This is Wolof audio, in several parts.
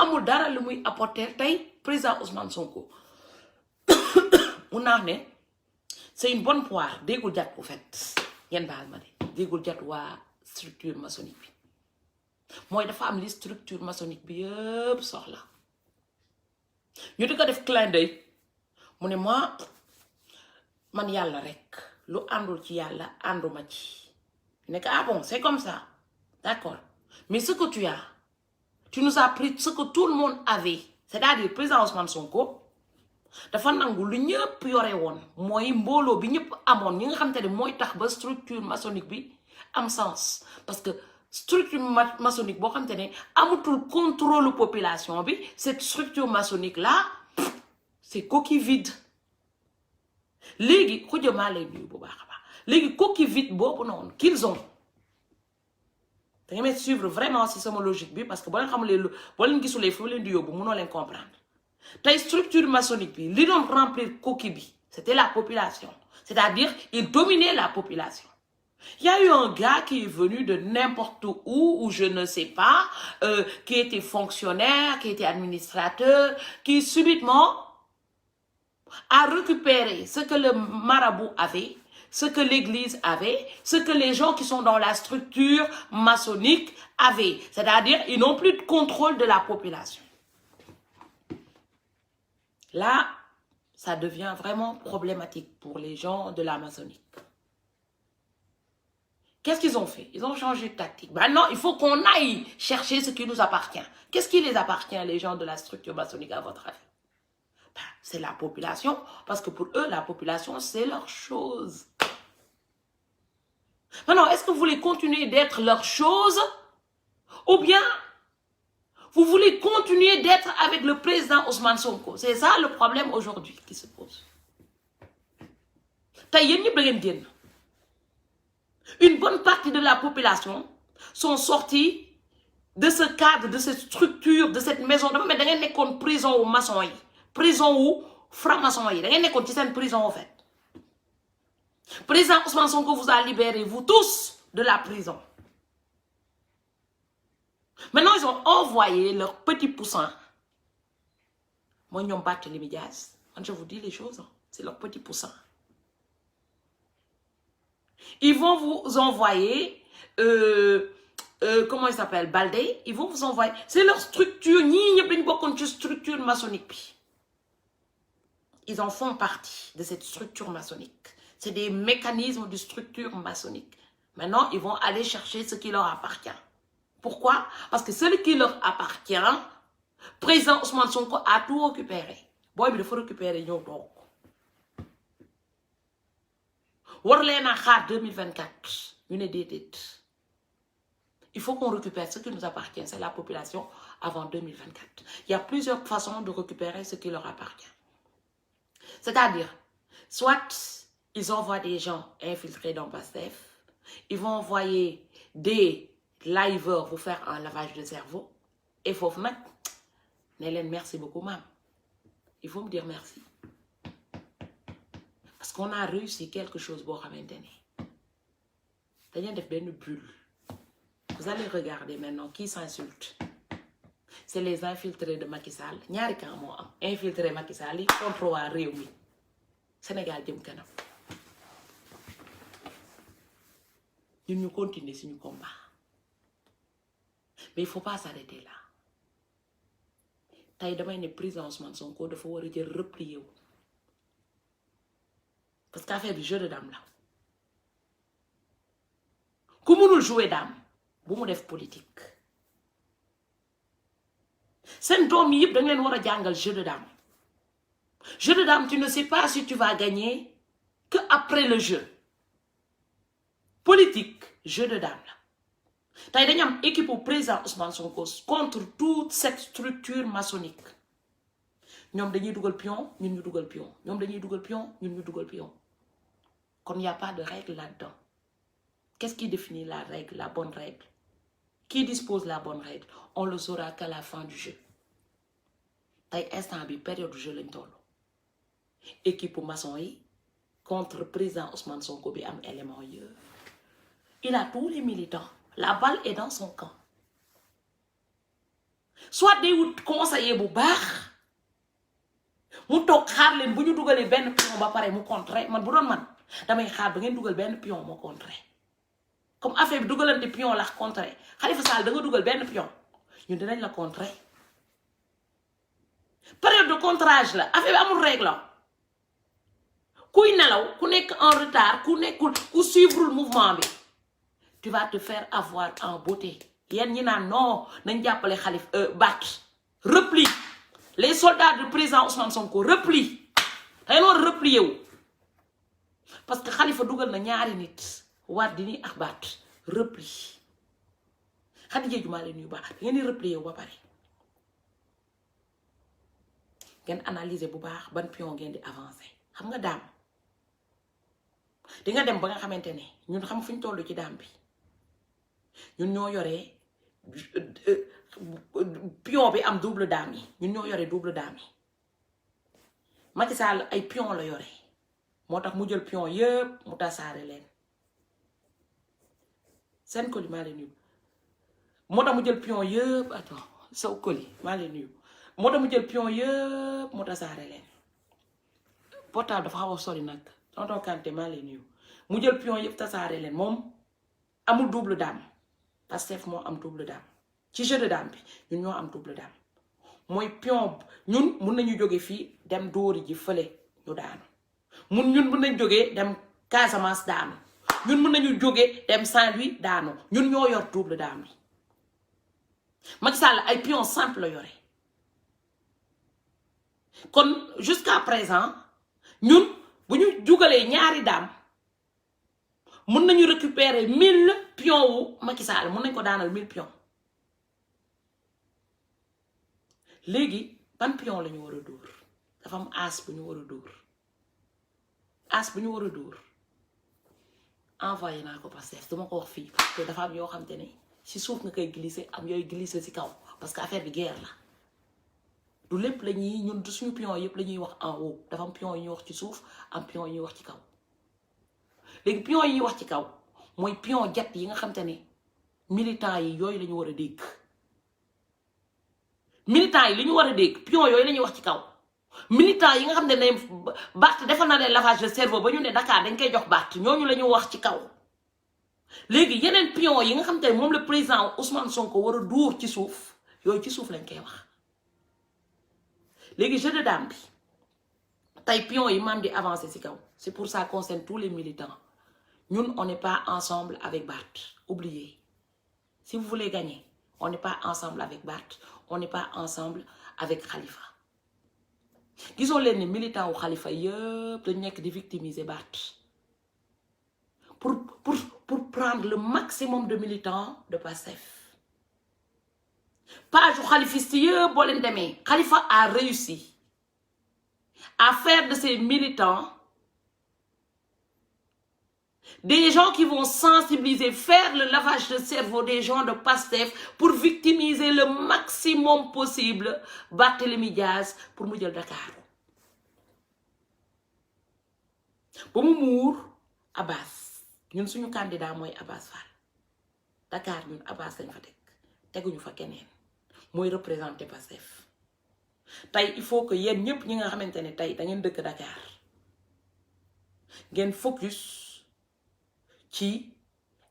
amul dara lu muy apporter tey président Ousmane Sonko mun naa ne c'est une bonne poire déggul jat bu fait ngeen baal ma de déggul jat waa structure maçonnique bi mooy dafa am li structure maçonnique bi yëpp soxla ñu di ko def clin d'œil mu ne man yàlla rek lu àndul ci yàlla ànduma ci ne que ah bon c'est comme ça d'accord mais ce que tu nous as pris ce que tout le monde avait c'est-à-dire président Ousmane Sonko dafa nangu lu ñëpp yore woon mooy mbooloo bi ñëpp amoon ñi nga xamante ne mooy tax ba structure maçonnique bi am sens parce que structure maçonnique boo xamante ne amatul contrôle population bi cette structure maçonnique là c'est coquille vide léegi xujamaa lay nuyu bu baax a baax léegi coquille vide boobu noonu qu'ils ont da nga may suivre vraiment si sama logique bi parce que boo leen xamulee boo leen gisulee fu leen di yóbbu mënoo leen comprendre tey structure maçonnique bi li doon remplir coquille bi c'était la population c'est-à-dire il dominait la population. Il y a eu un gars qui est venu de n'importe où ou je ne sais pas qui était fonctionnaire, qui était administrateur, qui subitement a récupéré ce que le marabout avait, ce que l'église avait, ce que les gens qui sont dans la structure maçonnique avaient. C'est-à-dire, ils n'ont plus de contrôle de la population. Là, ça devient vraiment problématique pour les gens de la maçonnique. Qu'est-ce qu'ils ont fait? Ils ont changé de tactique. Maintenant, il faut qu'on aille chercher ce qui nous appartient. Qu'est-ce qui les appartient, les gens de la structure maçonnique, à votre avis? C'est la population, parce que pour eux, la population, c'est leur chose. Maintenant, est-ce que vous voulez continuer d'être leur chose ou bien vous voulez continuer d'être avec le président Ousmane Sonko? C'est ça le problème aujourd'hui qui se pose. Une bonne partie de la population sont sortis de ce cadre, de cette structure, de cette maison. Mais vous avez une prison aux maçons. Prison ou franc-maçon yi da ngeen nekkoon ci seen prison en fait. Président Ousmane Sonko vous a libéré vous tous de la prison. Maintenant ils ont envoyé leurs petits poussins. Moi ñoom Barthélémy Dias, je vous dis les choses, c'est leurs petits poussins. Ils vont vous envoyer comment il s'appelle, Baldé, ils vont vous envoyer, c'est leur structure, ñii ñëpp dañu bokkoon ci structure maçonnique bi. Ils en font partie de cette structure maçonnique. C'est des mécanismes de structure maçonnique. Maintenant, ils vont aller chercher ce qui leur appartient. Pourquoi? Parce que ce qui leur appartient, président Ousmane Sonko a tout récupéré. Boy, il faut récupérer ñoo toog. War leen a xaar 2024 ñu ne déedéet. Il faut qu'on récupère ce qui nous appartient, c'est la population avant 2024. Il y a plusieurs façons de récupérer ce qui leur appartient. C'est-à-dire, soit ils envoient des gens infiltrés dans Pastef, ils vont envoyer des liveurs vous faire un lavage de cerveau, et il faut vous mettre, Nélène, merci beaucoup, maman. Il faut me dire merci. Parce qu'on a réussi quelque chose, bon, une bulle. Vous allez regarder maintenant qui s'insulte. C'est les infiltrés de Macky Sall. Ñaari camp moo am infiltré Macky Sall yi contre waa réew mi Sénégal jëm kanam ñun ñu continuer suñu combat mais il faut pas s'arrêter là tey damay ne président Ousmane Sonko dafa war a jël replier wu parce que affaire bi jeu de dame la ku mënul jouer dame bu mu def politique. Seen doom yi yëpp da nga leen war a jàngal jeu de dame. Jeu de dame, tu ne sais pas si tu vas gagner que après le jeu. Politique, jeu de dame la. Tey dañu am équipe au président Ousmane Sonko contre toute cette structure maçonnique. Ñoom dañuy dugal pion, ñun ñu dugal pion. Ñoom dañuy dugal pion, ñun ñu dugal pion. Kon il n'y a pas de règle là-dedans. Qu'est-ce qui définit la règle, la bonne règle? Qui dispose la bonne règle? On le saura qu'à la fin du jeu. Tey instant bi période du jeu lañ toll. Équipe maçon yi contre président Ousmane Sonko bi am élément yi. Il a tous les militants. La balle est dans son camp. soit day wut conseiller bu baax mu toog xaar leen bu ñu dugalee benn pion ba pare mu contrer man bu doon man damay xaar ba ngeen dugal benn pion moo contrer comme affaire bi dugalante pion la contrer Khalifa Sall da nga dugal benn pion ñun dinañ la contrer période de contrage la affaire bi amul règle kuy nelaw ku nekk en retard ku nekkul ku suivre le mouvement bi tu vas te faire avoir en beauté yéen ñi naan non nañ jàppale Barth repli les soldats du président Ousmane Sonko repli dañ war replier wu parce que Khalifa dugal na ñaari nit Wardini ak Barth repli Khadija Diouma leen yu baax da ngeen di replier wu ba pare ngeen analyser bu baax ban pion ngeen di avancer xam nga daam di nga dem ba nga xamante ne ñun xam fu ñu toll ci daam bi ñun ñoo yoree pion bi am double dame yi ñun ñoo yore double dame yi Macky Sall ay pion la yore moo tax mu jël pion yëpp mu tasaare leen seen colis maa leen nuyu moo tax mu jël pion yëpp attends saw colis maa leen nuyu moo tax mu jël pion yëpp mu tasaare leen portable dafa xaw a sori nag tonton Kanté maa leen nuyu mu jël pion yëpp tasaare leen moom amul double dame Pastef moo am double dame ci jeu de dame bi ñun ñoo am double dame mooy pion ñun mun nañu jóge fii dem dóori ji fële ñu daanu ñun mun nañu jógee dem Casamance daanu ñun mun nañu jógee dem Saint-Louis daanu ñun ñoo yor double dame bi Macky Sall ay pion simple la yore kon jusqu'à présent ñun bu ñu jugalee ñaari dame mun nañu récupérer 1000 pions wu Macky Sall mun nañ ko daanal 1000 pions léegi ban pion la ñu war a dóor dafa am as bu ñu war a dóor as bu ñu war a dóor envoyé naa ko Pastef duma ko wax fii parce que dafa am yoo xam te ne si suuf nga koy glisser am yooyu glisser si kaw parce que affaire bi guerre la du lépp la ñuy ñun du suñu pion yëpp la ñuy wax en haut dafa am pion yi ñuy wax ci suuf am pion yi ñuy wax ci kaw léegi pion yi ñuy wax ci kaw mooy pion jet yi nga xam te ne militants yi yooyu la ñu war a dégg militants yi li ñu war a dégg pion yooyu la ñuy wax ci kaw militants yi nga xam ne Barth defal na leen lavage de cerveau ba ñu ne Dakar dañ koy jox Barth ñooñu la ñu wax ci kaw léegi yeneen pion yi nga xam te ne moom le président Ousmane Sonko war a dóor ci suuf yooyu ci suuf lañ koy wax léegi jeu de dame bi tey pion yi maam di avancer ci kaw c'est pour ça concerne tous les militants ñun on n'est pas ensemble avec Barth oubliez si vous voulez gagner on n'est pas ensemble avec Barth on n'est pas ensemble avec Khalifa gisoo leen ne militant wu Khalifa yëpp dañu nekk di victimiser Barth pour prendre le maximum de militants de Pastef page u khalifiste yëpp boo leen demee Khalifa a réussi à faire de ses militants des gens qui vont sensibiliser, faire le lavage de cerveau des gens de Pastef pour victimiser le maximum possible Barthélémy Diaz pour mu jël Dakar ba mu muur Abbas ñun suñu candidat mooy Abbas Fall Dakar ñun Abbas lañ fa teg teguñu fa keneen mooy représenter Pastef tey il faut que yéen ñëpp ñi nga xamante ne tey da ngeen dëkk Dakar ngeen focus ci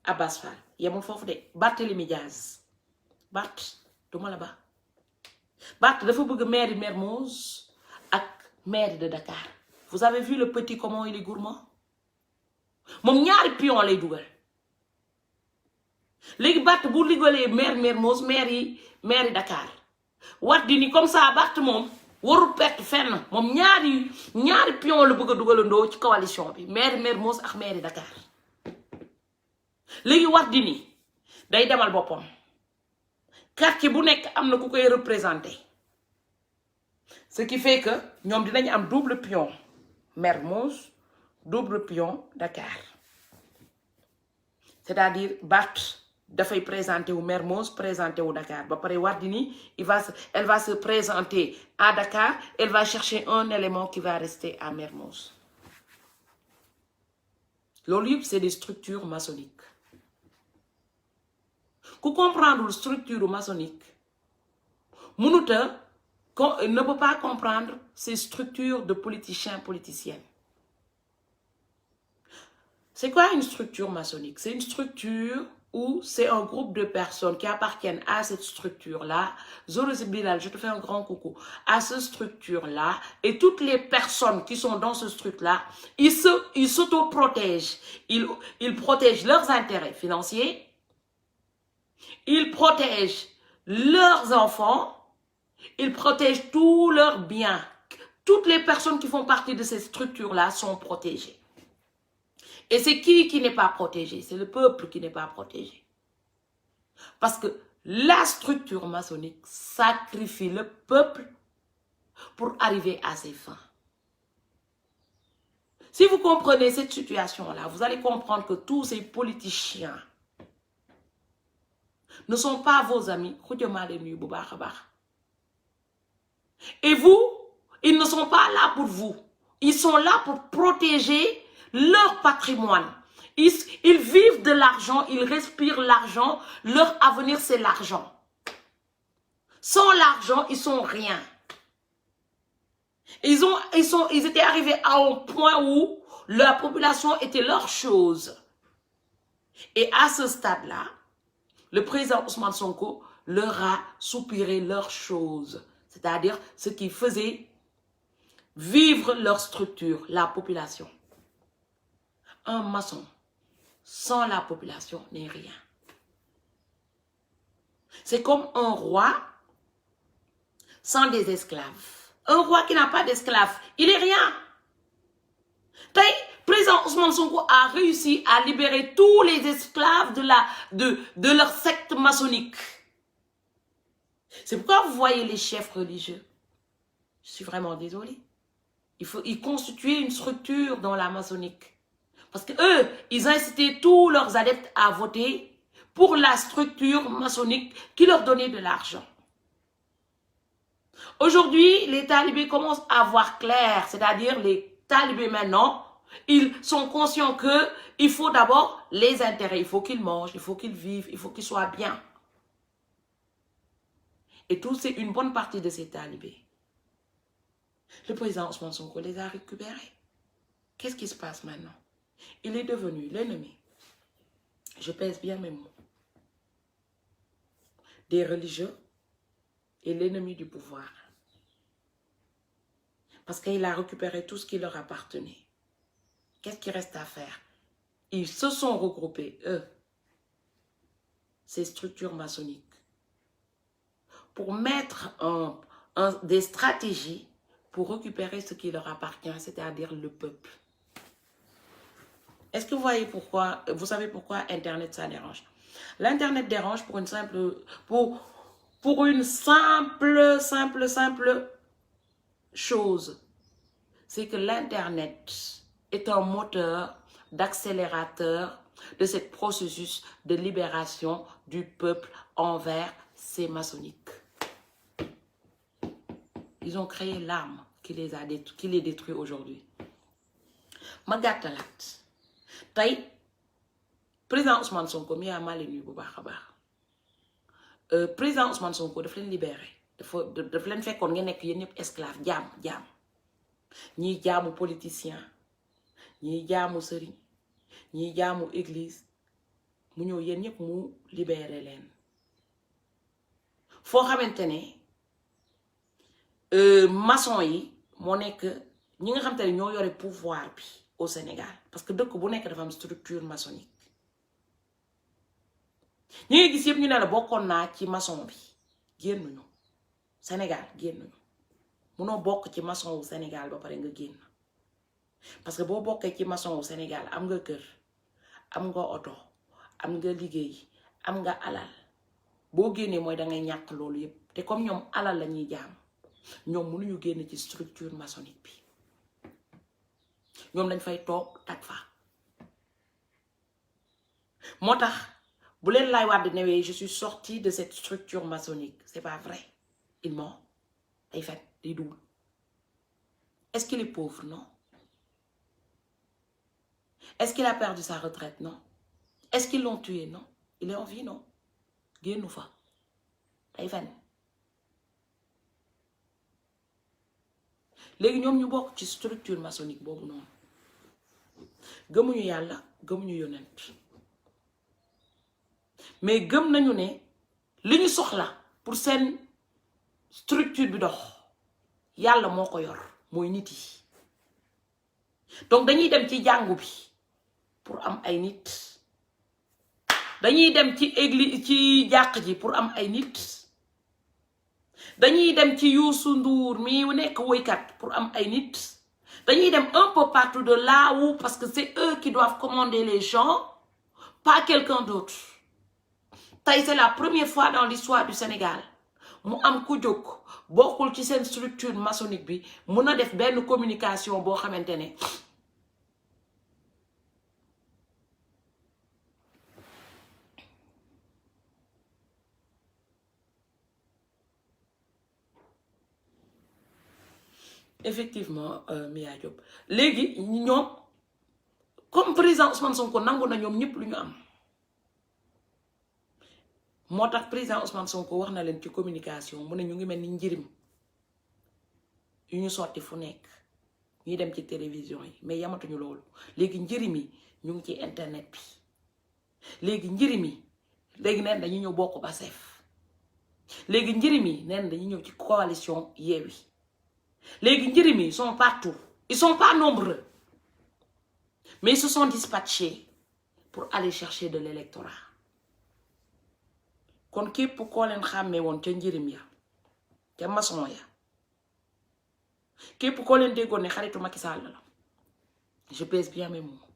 Abbas Fall yemul foofu de Barthélémy Diaz Barth duma la ba Barth dafa bëgg mairie Mermoz ak mairie de Dakar vous avez vu le petit comment il est gourmand moom ñaari pion lay dugal léegi Barth bu ligalee maire Mermoz mairie Dakar Wardini comme ça Barth moom warul perte fenn moom ñaari pion la bëgg a dugalandoo ci coalition bi maire Mermoz ak mairie Dakar léegi Wardini day demal boppam quartier bu nekk am na ku koy représenter ce qui fait que ñoom dinañ am double pion Mermoz double pion Dakar c'est-à-dire Barth dafay présenter wu Mermoz présenter wu Dakar ba pare Wardini elle va se présenter à Dakar elle va chercher un élément qui va rester à Mermoz loolu yëpp c'est des structures maçonniques ku comprendre structure maçonnique Mounouta ne peut pas comprendre ces structures de politiciens, politiciennes. C'est quoi une structure maçonnique? C'est une structure où c'est un groupe de personnes qui appartiennent à cette structure-là. Zoro Bilal, je te fais un grand coucou. À cette structure-là, et toutes les personnes qui sont dans ce truc-là, ils s'auto-protègent. Ils protègent leurs intérêts financiers. Ils protègent leurs enfants. Ils protègent tous leurs biens. Toutes les personnes qui font partie de ces structures-là sont protégées. Et c'est qui n'est pas protégé? C'est le peuple qui n'est pas protégé. Parce que la structure maçonnique sacrifie le peuple pour arriver à ses fins. Si vous comprenez cette situation-là, vous allez comprendre que tous ces politiciens ne sont pas vos amis. Et vous, ils ne sont pas là pour vous. Ils sont là pour protéger leur patrimoine. Ils vivent de l'argent, ils respirent l'argent. Leur avenir, c'est l'argent. Sans l'argent, ils sont rien. Ils étaient arrivés à un point où la population était leur chose. Et à ce stade-là, le président Ousmane Sonko leur a soupiré leur chose. C'est-à-dire ce qui faisait vivre leur structure, la population. Un maçon sans la population n'est rien. C'est comme un roi sans des esclaves. Un roi qui n'a pas d'esclaves, il n'est rien. Le président Ousmane Sonko a réussi à libérer tous les esclaves de leur secte maçonnique. C'est pourquoi vous voyez les chefs religieux. Je suis vraiment désolée. Ils constituaient une structure dans la maçonnique. Parce que eux, ils incitaient tous leurs adeptes à voter pour la structure maçonnique qui leur donnait de l'argent. Aujourd'hui, les talibés commencent à voir clair, c'est-à-dire les talibés maintenant, ils sont conscients qu'il faut d'abord les intérêts, il faut qu'ils mangent, il faut qu'ils vivent, il faut qu'ils soient bien. Et tout, c'est une bonne partie de ces talibés. Le président Ousmane Sonko les a récupérés. Qu'est-ce qui se passe maintenant? Il est devenu l'ennemi, je pèse bien mes mots, des religieux et l'ennemi du pouvoir. Parce qu'il a récupéré tout ce qui leur appartenait. Qu'est-ce qu'il reste à faire? Ils se sont regroupés, eux, ces structures maçonniques, pour mettre des stratégies pour récupérer ce qui leur appartient, c'est-à-dire le peuple. Est-ce que vous voyez pourquoi, vous savez pourquoi Internet ça dérange? L'Internet dérange pour une simple chose. C'est que l'Internet est un moteur d'accélérateur de ce processus de libération du peuple envers ces maçonniques. Ils ont créé l'arme qui les détruit aujourd'hui. Magatalat. Tay, président Ousmane Sonko mi a mal nu bu baax a baax. Président Ousmane Sonko daf leen libéré. Daf leen fekkoon ngeen nekk yéen ñëpp esclave jaam. Ñii jaamu politicien, ñii jaamu sëriñ, ñii jaamu église. Mu ñëw yéen ñëpp mu libéré leen. Foo xamante ne maçon yi moo nekk ñi nga xamante ne ñoo yore pouvoir bi au Sénégal. Parce que dëkk bu nekk dafa am structure maçonnique. ñi ngi gis yëpp ñu ne la bokkoon naa ci maçon bi génnuñu Sénégal génnuñu munoo bokk ci maçon wu Sénégal ba pare nga génn parce que boo bokkee ci maçon wu Sénégal am nga kër am nga oto am nga liggéey am nga alal boo génnee mooy dangay ñàkk loolu yëpp te comme ñoom alal la ñuy jaam ñoom mënuñu génn ci structure maçonnique bi ñoom dañ fay toog tag fa moo tax bu leen Laay Wàdd newee je suis sortie de cette structure maçonnique c'est pas vrai il ment day fen day duul. Est-ce qu'il est pauvre? Non. Est-ce qu'il a perdu sa retraite? Non. Est-ce qu'ils l'ont tué? Non. Il est en vie? Non. Génnu fa day fen léegi ñoom ñu bokk ci structure maçonnique boobu noonu gëmuñu yàlla gëmuñu yonent mais gëm nañu ne li ñu soxla pour seen structure bi dox yàlla moo ko yor mooy nit yi donc dañuy dem ci jàngu bi pour am ay nit dañuy dem ci église ci jàq ji pour am ay nit dañuy dem ci Youssou Ndour mi nekk woykat pour am ay nit dañuy dem un peu partout de là où parce que c'est eux qui doivent commander les gens pas quelqu'un d'autre tey c'est la première fois dans l'histoire du Sénégal mu am ku jóg bokkul ci seen structure maçonnique bi mun a def benn communication boo xamante ne effectivement Mia Diop léegi ñoom comme président Ousmane Sonko nangu na ñoom ñëpp lu ñu am moo tax président Ousmane Sonko wax na leen ci communication mu ne ñu ngi mel ni njirim yu ñu sotti fu nekk ñuy dem ci télévision yi mais yamatuñu loolu léegi njirim yi ñu ngi ci internet bi léegi njirim yi léegi neen dañu ñëw bokk Pastef léegi njirim yi neen dañu ñëw ci coalition Yewwi léegi njirim yi sont partout ils sont pas nombreux mais ils se sont dispatchés pour aller chercher de l'électorat kon képp koo leen xàmmee woon ca njirim ya ca maçon ya képp koo leen déggoon ne xaritu Macky Sall la je pèse bien mes mots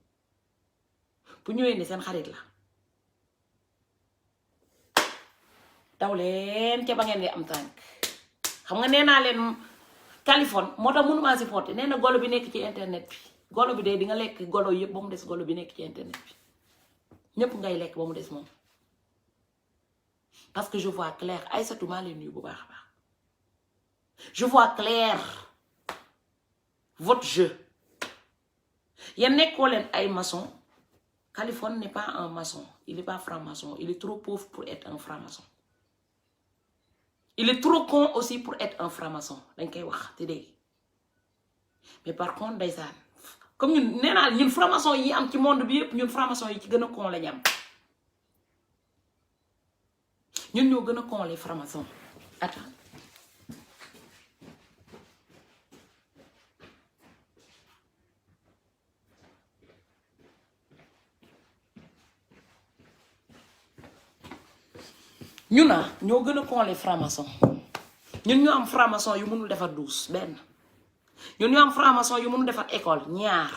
bu ñëwee ne seen xarit la daw leen ca ba ngeen di am tànk xam nga nee naa leen Californie moo tax mënumaa supporter nee na golo bi nekk ci internet bi golo bi de di nga lekk golo yëpp ba mu des golo bi nekk ci internet bi ñëpp ngay lekk ba mu des moom parce que je vois clair Aïssatou maa leen nuyu bu baax a baax je vois clair votre jeu yéen nekkoo leen ay maçon Californie n'est pas un maçon il est pas franc-maçon il est trop pauvre pour être un franc-maçon il est trop con aussi pour être un franc-maçon dañ koy wax te dégg mais par contre ndeysaan comme ñun nee naa ñun franc-maçon yi am ci monde bi yëpp ñun franc-maçon yi ci gën a con lañu am ñun ñoo gën a con les francs-maçons attends ñu na ñoo gën a con les francs-maçons ñun ñoo am franc-maçon yu mënul defar douze benn ñun ñoo am franc-maçon yu mënul defar école ñaar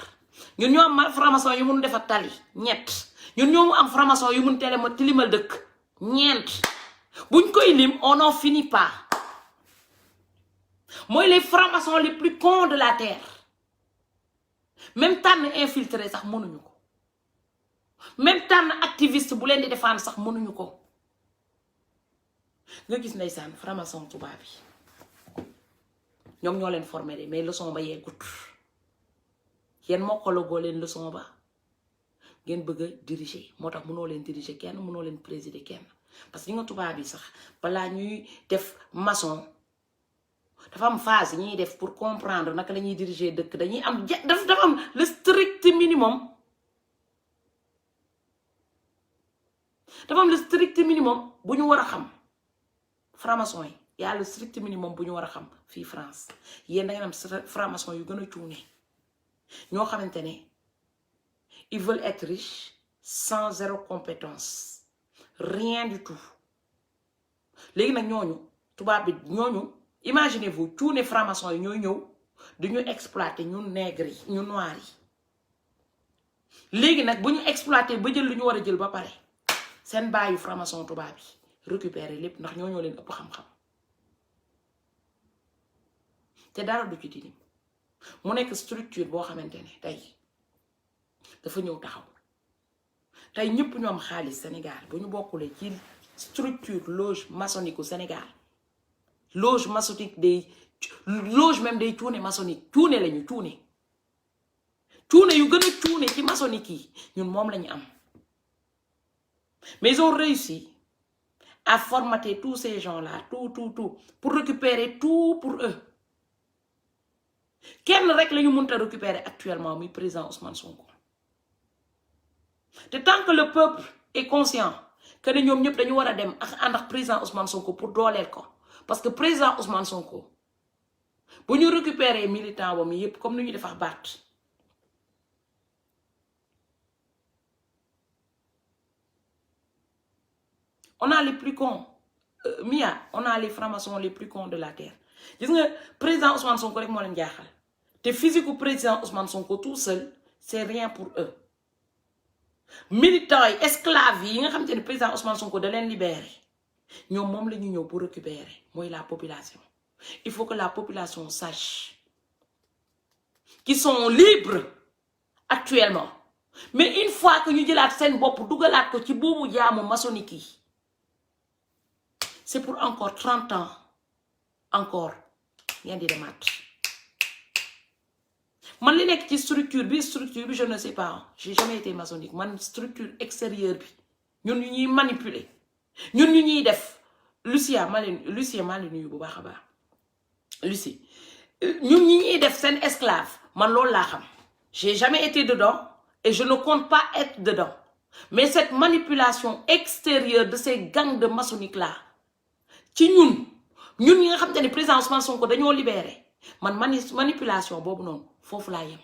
ñun ñoo am franc-maçon yu mënul defar tali ñett ñun ñoo am franc-maçon yu mënul tilimal dëkk ñeent buñ koy lim on n'en finit pas mooy les francs-maçons les plus cons de la terre même tànn infiltré sax mënuñu ko même tànn activiste bu leen di défendre sax mënuñu ko nga gis ndeysaan franc-maçon tubaab bi ñoom ñoo leen formé de mais leçon ba yeggut yéen mokkalagoo leen leçon ba ngeen bëgg a diriger moo tax mënoo leen diriger kenn mënoo leen présider kenn parce que ñi nga tubaab yi sax balaa ñuy def maçon dafa am phase ñuy def pour comprendre naka la ñuy diriger dëkk dañuy am dafa am le strict minimum dafa am le strict minimum bu ñu war a xam franc-maçon yi y'a le strict minimum bu ñu war a xam fii France yéen da ngeen am franc-maçon yu gën a cuune ñoo xamante ne ils veulent être riches sans zéro compétence rien du tout léegi nag ñooñu tubaab bi ñooñu imaginez-vous cuune franc-maçon yi ñooy ñëw du ñu exploiter ñun nègre yi ñu noir yi léegi nag bu ñu exploiter ba jël lu ñu war a jël ba pare seen baayu franc-maçon tubaab yi récupérer lépp ndax ñoo leen ëpp xam-xam te dara du ci tilim mu nekk structure boo xamante ne tey dafa ñëw taxaw tey ñëpp ñu am xaalis Sénégal bu ñu bokkulee ci structure loge maçonnique au Sénégal loge maçonnique day loge même day cuune maçonnique cuune lañu cuune yu gën a cuune ci maçonnique yi ñun moom lañu am mais ils ont réussi à formater tous ces gens-là tout pour récupérer tout pour eux kenn rek la ñu mënta récupérer actuellement muy président Ousmane Sonko te tant que le peuple est conscient que ne ñoom ñëpp dañu war a dem ak ànd ak président Ousmane Sonko pour dooleel ko parce que président Ousmane Sonko bu ñu récupérer militant ba mi yëpp comme ni ñu def ak baat on a les plus cons Mia on a les francs-maçons les plus cons de la terre gis nga président Ousmane Sonko rek moo leen jaaxal te physique u président Ousmane Sonko tout seul c'est rien pour eux militants yi esclaves yi nga xam te ne président Ousmane Sonko da leen libéré ñoom moom la ñu ñëw pour récupérer mooy la population il faut que la population sache qu'ils sont libres actuellement mais une fois que ñu jëlaat seen bopp dugalaat ko ci boobu jaamu maçonnique yi c'est pour encore 30 ans encore ngeen di demaat man li nekk ci structure bi je ne sais pas j'ai jamais été maçonnique man structure extérieure bi ñun ñu ñuy manipuler ñun ñu ñuy def Lucie maa leen nuyu bu baax a baax Lucie ñun ñi ñuy def seen esclave man loolu laa xam j'ai jamais été dedans et je ne compte pas être dedans mais cette manipulation extérieure de ces gangs de maçonnique là ci ñun ñi nga xam te ne président Ousmane Sonko dañoo libéré man manipulation boobu noonu foofu laa yem